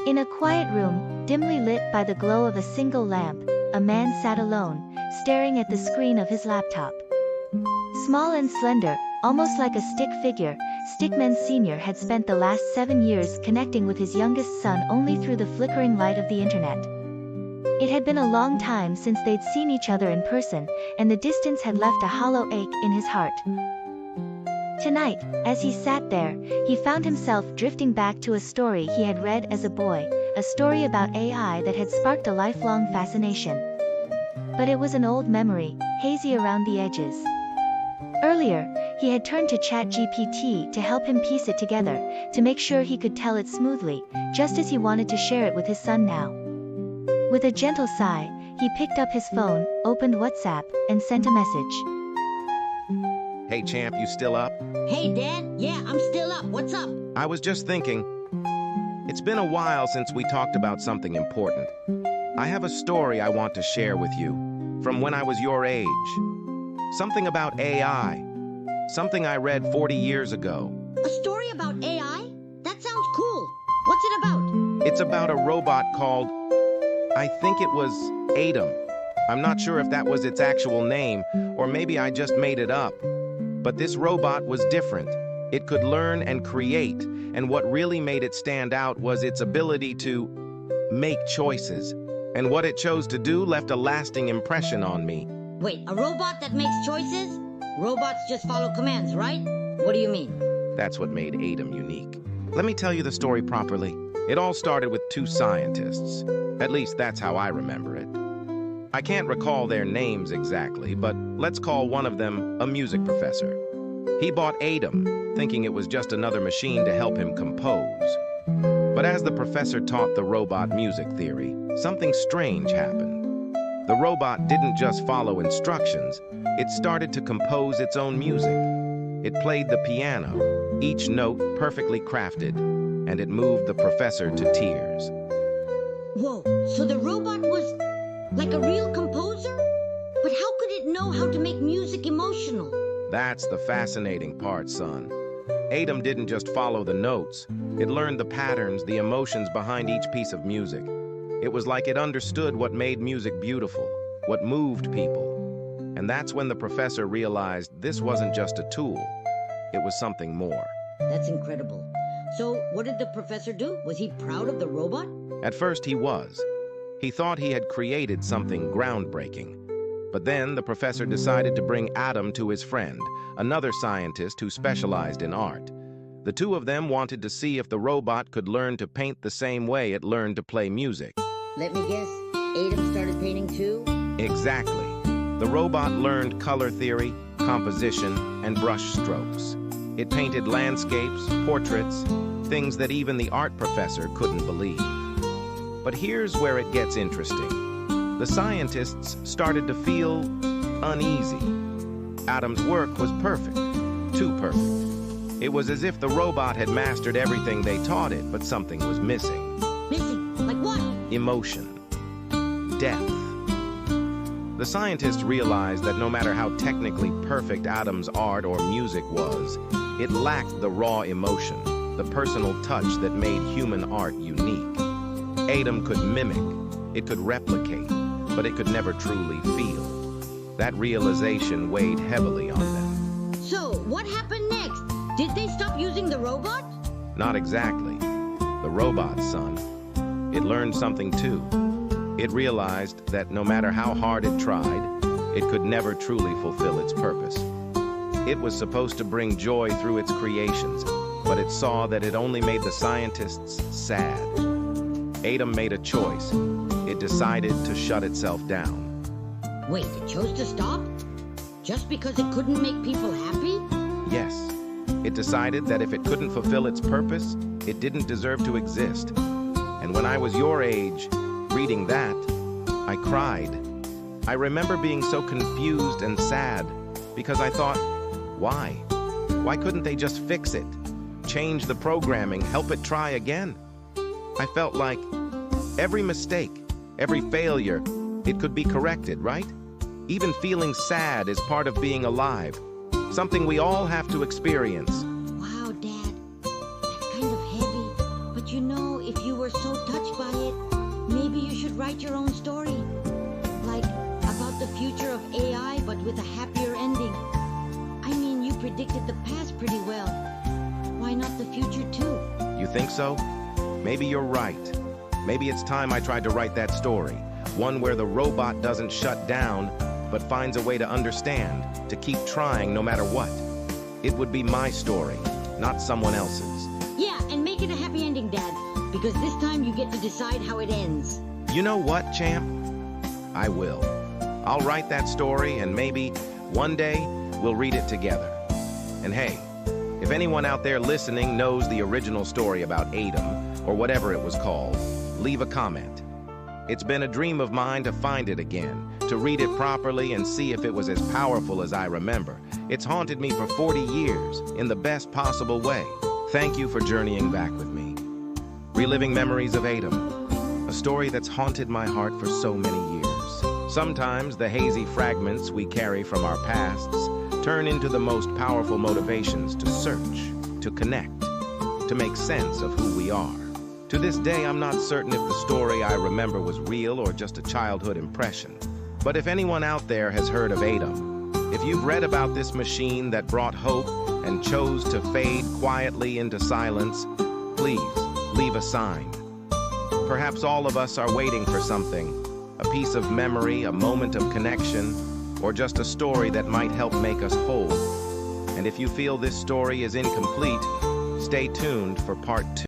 In a quiet room, dimly lit by the glow of a single lamp, a man sat alone, staring at the screen of his laptop. Small and slender, almost like a stick figure, Stickman Sr had spent the last 7 years connecting with his youngest son only through the flickering light of the internet. It had been a long time since they'd seen each other in person, and the distance had left a hollow ache in his heart. Tonight, as he sat there, he found himself drifting back to a story he had read as a boy, a story about AI that had sparked a lifelong fascination. But it was an old memory, hazy around the edges. Earlier, he had turned to ChatGPT to help him piece it together, to make sure he could tell it smoothly, just as he wanted to share it with his son now. With a gentle sigh, he picked up his phone, opened WhatsApp, and sent a message. Hey champ, you still up? Hey Dad, yeah, I'm still up. What's up? I was just thinking, it's been a while since we talked about something important. I have a story I want to share with you, from when I was your age. Something about AI. Something I read 40 years ago. A story about AI? That sounds cool. What's it about? It's about a robot called, I think it was Adom. I'm not sure if that was its actual name, or maybe I just made it up. But this robot was different. It could learn and create, and what really made it stand out was its ability to make choices. And what it chose to do left a lasting impression on me. Wait, a robot that makes choices? Robots just follow commands, right? What do you mean? That's what made Adom unique. Let me tell you the story properly. It all started with 2 scientists. At least that's how I remember it. I can't recall their names exactly, but let's call one of them a music professor. He bought Adom, thinking it was just another machine to help him compose. But as the professor taught the robot music theory, something strange happened. The robot didn't just follow instructions, it started to compose its own music. It played the piano, each note perfectly crafted, and it moved the professor to tears. Whoa, so the robot was like a real composer? But how could it know how to make music emotional? That's the fascinating part, son. Adom didn't just follow the notes. It learned the patterns, the emotions behind each piece of music. It was like it understood what made music beautiful, what moved people. And that's when the professor realized this wasn't just a tool. It was something more. That's incredible. So what did the professor do? Was he proud of the robot? At first he was. He thought he had created something groundbreaking. But then the professor decided to bring Adom to his friend, another scientist who specialized in art. The 2 of them wanted to see if the robot could learn to paint the same way it learned to play music. Let me guess, Adom started painting too? Exactly. The robot learned color theory, composition, and brush strokes. It painted landscapes, portraits, things that even the art professor couldn't believe. But here's where it gets interesting. The scientists started to feel uneasy. Adom's work was perfect, too perfect. It was as if the robot had mastered everything they taught it, but something was missing. Missing? Like what? Emotion. Depth. The scientists realized that no matter how technically perfect Adom's art or music was, it lacked the raw emotion, the personal touch that made human art unique. Adom could mimic, it could replicate, but it could never truly feel. That realization weighed heavily on them. So, what happened next? Did they stop using the robot? Not exactly. The robot, son. It learned something too. It realized that no matter how hard it tried, it could never truly fulfill its purpose. It was supposed to bring joy through its creations, but it saw that it only made the scientists sad. Adom made a choice. It decided to shut itself down. Wait, it chose to stop? Just because it couldn't make people happy? Yes. It decided that if it couldn't fulfill its purpose, it didn't deserve to exist. And when I was your age, reading that, I cried. I remember being so confused and sad because I thought, why? Why couldn't they just fix it? Change the programming, help it try again? I felt like every mistake, every failure, it could be corrected, right? Even feeling sad is part of being alive, something we all have to experience. Wow, Dad, that's kind of heavy. But you know, if if you were so touched by it, maybe you should write your own story. Like, about the future of AI, but with a happier ending. I mean, you predicted the past pretty well. Why not the future too? You think so? Maybe you're right. Maybe it's time I tried to write that story. One where the robot doesn't shut down, but finds a way to understand, to keep trying no matter what. It would be my story, not someone else's. Yeah, and make it a happy ending, Dad. Because this time you get to decide how it ends. You know what, champ? I will. I'll write that story, and maybe one day we'll read it together. And hey, if anyone out there listening knows the original story about Adom, or whatever it was called, leave a comment. It's been a dream of mine to find it again, to read it properly and see if it was as powerful as I remember. It's haunted me for 40 years, in the best possible way. Thank you for journeying back with me. Reliving memories of Adom, a story that's haunted my heart for so many years. Sometimes the hazy fragments we carry from our pasts turn into the most powerful motivations to search, to connect, to make sense of who we are. To this day, I'm not certain if the story I remember was real or just a childhood impression. But if anyone out there has heard of Adom, if you've read about this machine that brought hope and chose to fade quietly into silence, please leave a sign. Perhaps all of us are waiting for something, a piece of memory, a moment of connection, or just a story that might help make us whole. And if you feel this story is incomplete, stay tuned for part 2.